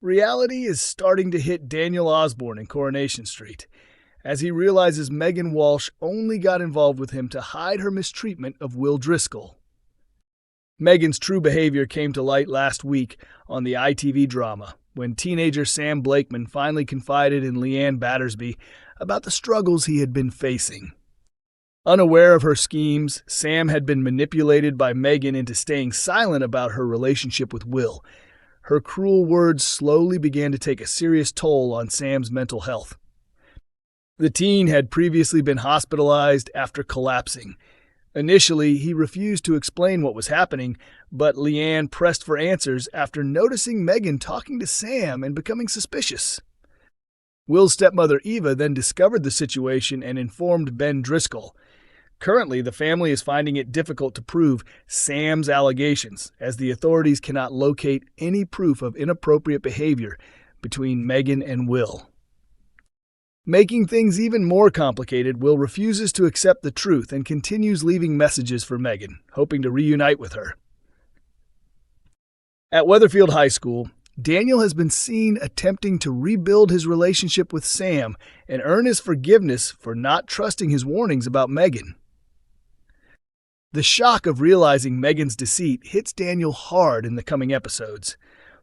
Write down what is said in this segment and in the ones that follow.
Reality is starting to hit Daniel Osbourne in Coronation Street, as he realizes Megan Walsh only got involved with him to hide her mistreatment of Will Driscoll. Megan's true behavior came to light last week on the ITV drama, when teenager Sam Blakeman finally confided in Leanne Battersby about the struggles he had been facing. Unaware of her schemes, Sam had been manipulated by Megan into staying silent about her relationship with Will. Her cruel words slowly began to take a serious toll on Sam's mental health. The teen had previously been hospitalized after collapsing. Initially, he refused to explain what was happening, but Leanne pressed for answers after noticing Megan talking to Sam and becoming suspicious. Will's stepmother Eva then discovered the situation and informed Ben Driscoll. Currently, the family is finding it difficult to prove Sam's allegations, as the authorities cannot locate any proof of inappropriate behavior between Megan and Will. Making things even more complicated, Will refuses to accept the truth and continues leaving messages for Megan, hoping to reunite with her. At Weatherfield High School, Daniel has been seen attempting to rebuild his relationship with Sam and earn his forgiveness for not trusting his warnings about Megan. The shock of realizing Megan's deceit hits Daniel hard in the coming episodes.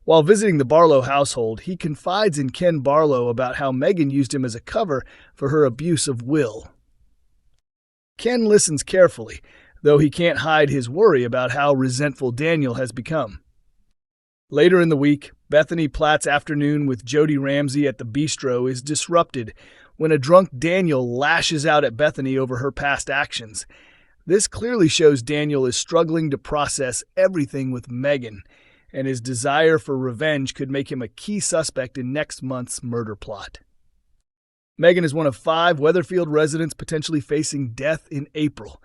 While visiting the Barlow household, he confides in Ken Barlow about how Megan used him as a cover for her abuse of Will. Ken listens carefully, though he can't hide his worry about how resentful Daniel has become. Later in the week, Bethany Platt's afternoon with Jody Ramsey at the bistro is disrupted when a drunk Daniel lashes out at Bethany over her past actions. This clearly shows Daniel is struggling to process everything with Megan, and his desire for revenge could make him a key suspect in next month's murder plot. Megan is one of 5 Weatherfield residents potentially facing death in April.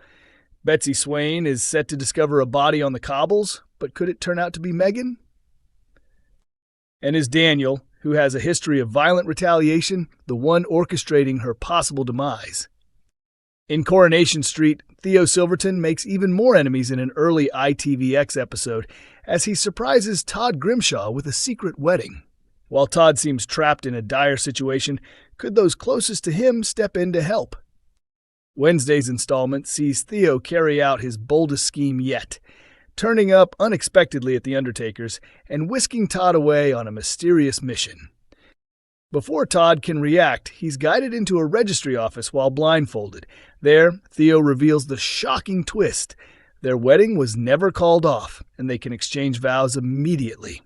Betsy Swain is set to discover a body on the cobbles, but could it turn out to be Megan? And is Daniel, who has a history of violent retaliation, the one orchestrating her possible demise? In Coronation Street, Theo Silverton makes even more enemies in an early ITVX episode as he surprises Todd Grimshaw with a secret wedding. While Todd seems trapped in a dire situation, could those closest to him step in to help? Wednesday's installment sees Theo carry out his boldest scheme yet, turning up unexpectedly at the Undertaker's and whisking Todd away on a mysterious mission. Before Todd can react, he's guided into a registry office while blindfolded. There, Theo reveals the shocking twist. Their wedding was never called off, and they can exchange vows immediately.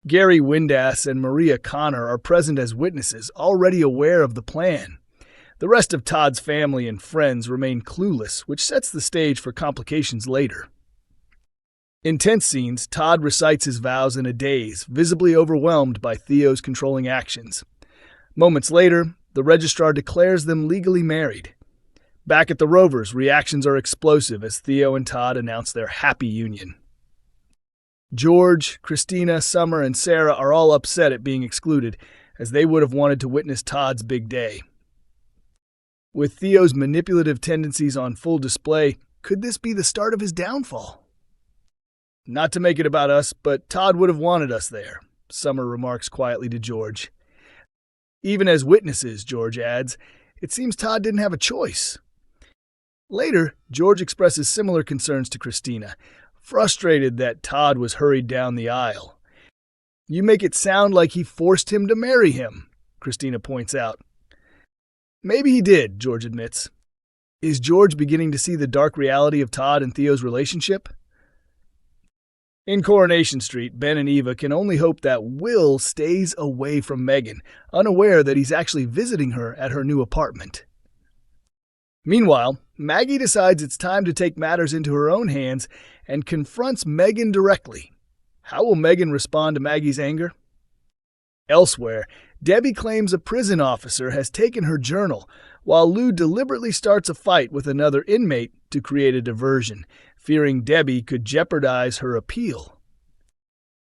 Gary Windass and Maria Connor are present as witnesses, already aware of the plan. The rest of Todd's family and friends remain clueless, which sets the stage for complications later. In tense scenes, Todd recites his vows in a daze, visibly overwhelmed by Theo's controlling actions. Moments later, the registrar declares them legally married. Back at the Rovers, reactions are explosive as Theo and Todd announce their happy union. George, Christina, Summer, and Sarah are all upset at being excluded, as they would have wanted to witness Todd's big day. With Theo's manipulative tendencies on full display, could this be the start of his downfall? Not to make it about us, but Todd would have wanted us there, Summer remarks quietly to George. Even as witnesses, George adds, it seems Todd didn't have a choice. Later, George expresses similar concerns to Christina, frustrated that Todd was hurried down the aisle. You make it sound like he forced him to marry him, Christina points out. Maybe he did, George admits. Is George beginning to see the dark reality of Todd and Theo's relationship? In Coronation Street, Ben and Eva can only hope that Will stays away from Megan, unaware that he's actually visiting her at her new apartment. Meanwhile, Maggie decides it's time to take matters into her own hands and confronts Megan directly. How will Megan respond to Maggie's anger? Elsewhere, Debbie claims a prison officer has taken her journal, while Lou deliberately starts a fight with another inmate to create a diversion, fearing Debbie could jeopardize her appeal.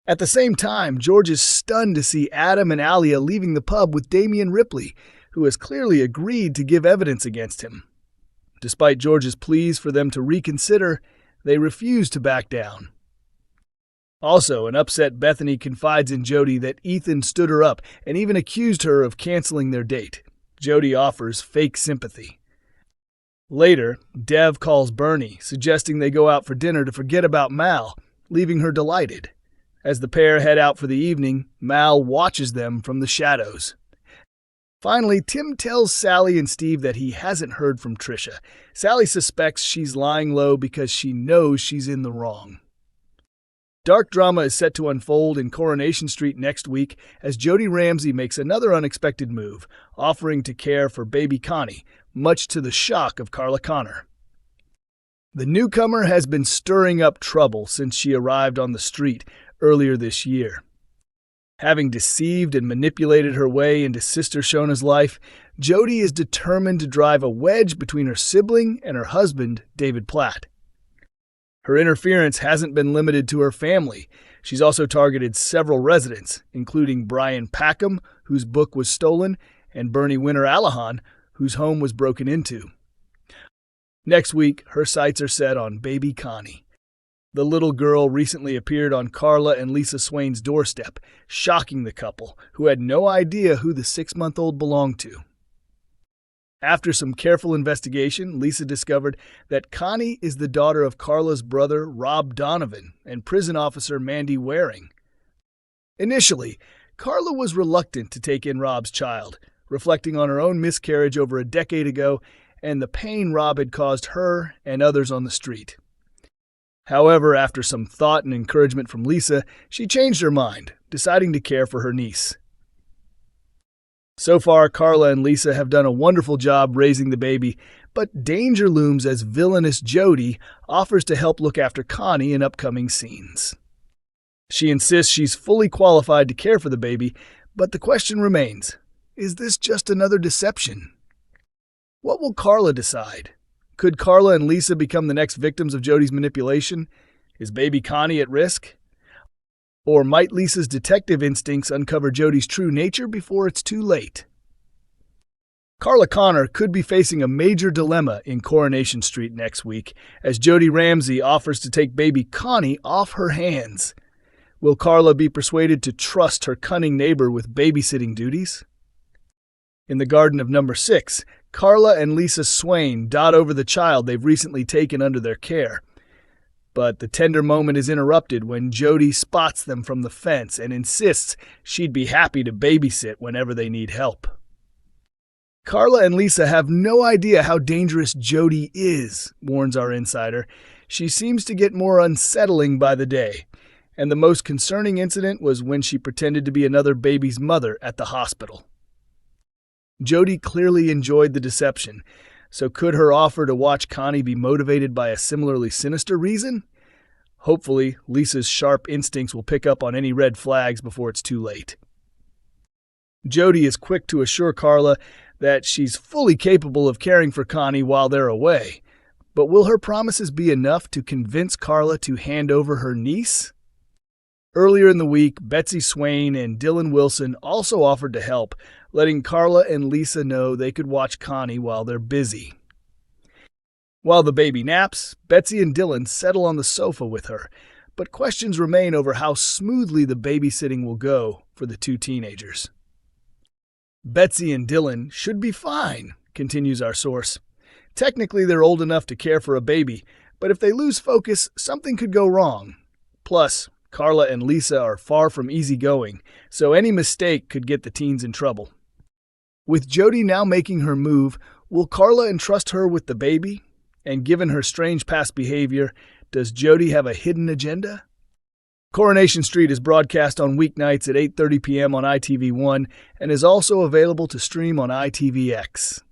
At the same time, George is stunned to see Adam and Alia leaving the pub with Damian Ripley, who has clearly agreed to give evidence against him. Despite George's pleas for them to reconsider, they refuse to back down. Also, an upset Bethany confides in Jody that Ethan stood her up and even accused her of canceling their date. Jody offers fake sympathy. Later, Dev calls Bernie, suggesting they go out for dinner to forget about Mal, leaving her delighted. As the pair head out for the evening, Mal watches them from the shadows. Finally, Tim tells Sally and Steve that he hasn't heard from Trisha. Sally suspects she's lying low because she knows she's in the wrong. Dark drama is set to unfold in Coronation Street next week as Jody Ramsey makes another unexpected move, offering to care for baby Connie, much to the shock of Carla Connor. The newcomer has been stirring up trouble since she arrived on the street earlier this year. Having deceived and manipulated her way into Sister Shona's life, Jody is determined to drive a wedge between her sibling and her husband, David Platt. Her interference hasn't been limited to her family. She's also targeted several residents, including Brian Packham, whose book was stolen, and Bernie Winter-Allahan, whose home was broken into. Next week, her sights are set on baby Connie. The little girl recently appeared on Carla and Lisa Swain's doorstep, shocking the couple, who had no idea who the 6-month-old belonged to. After some careful investigation, Lisa discovered that Connie is the daughter of Carla's brother, Rob Donovan, and prison officer Mandy Waring. Initially, Carla was reluctant to take in Rob's child, reflecting on her own miscarriage over a decade ago and the pain Rob had caused her and others on the street. However, after some thought and encouragement from Lisa, she changed her mind, deciding to care for her niece. So far, Carla and Lisa have done a wonderful job raising the baby, but danger looms as villainous Jody offers to help look after Connie in upcoming scenes. She insists she's fully qualified to care for the baby, but the question remains, is this just another deception? What will Carla decide? Could Carla and Lisa become the next victims of Jody's manipulation? Is baby Connie at risk? Or might Lisa's detective instincts uncover Jody's true nature before it's too late? Carla Connor could be facing a major dilemma in Coronation Street next week as Jody Ramsey offers to take baby Connie off her hands. Will Carla be persuaded to trust her cunning neighbor with babysitting duties? In the garden of number 6, Carla and Lisa Swain dot over the child they've recently taken under their care. But the tender moment is interrupted when Jody spots them from the fence and insists she'd be happy to babysit whenever they need help. Carla and Lisa have no idea how dangerous Jody is, warns our insider. She seems to get more unsettling by the day, and the most concerning incident was when she pretended to be another baby's mother at the hospital. Jody clearly enjoyed the deception, so could her offer to watch Connie be motivated by a similarly sinister reason? Hopefully, Lisa's sharp instincts will pick up on any red flags before it's too late. Jody is quick to assure Carla that she's fully capable of caring for Connie while they're away. But will her promises be enough to convince Carla to hand over her niece? Earlier in the week, Betsy Swain and Dylan Wilson also offered to help, letting Carla and Lisa know they could watch Connie while they're busy. While the baby naps, Betsy and Dylan settle on the sofa with her, but questions remain over how smoothly the babysitting will go for the two teenagers. Betsy and Dylan should be fine, continues our source. Technically, they're old enough to care for a baby, but if they lose focus, something could go wrong. Plus, Carla and Lisa are far from easygoing, so any mistake could get the teens in trouble. With Jody now making her move, will Carla entrust her with the baby? And given her strange past behavior, does Jody have a hidden agenda? Coronation Street is broadcast on weeknights at 8:30 p.m. on ITV1 and is also available to stream on ITVX.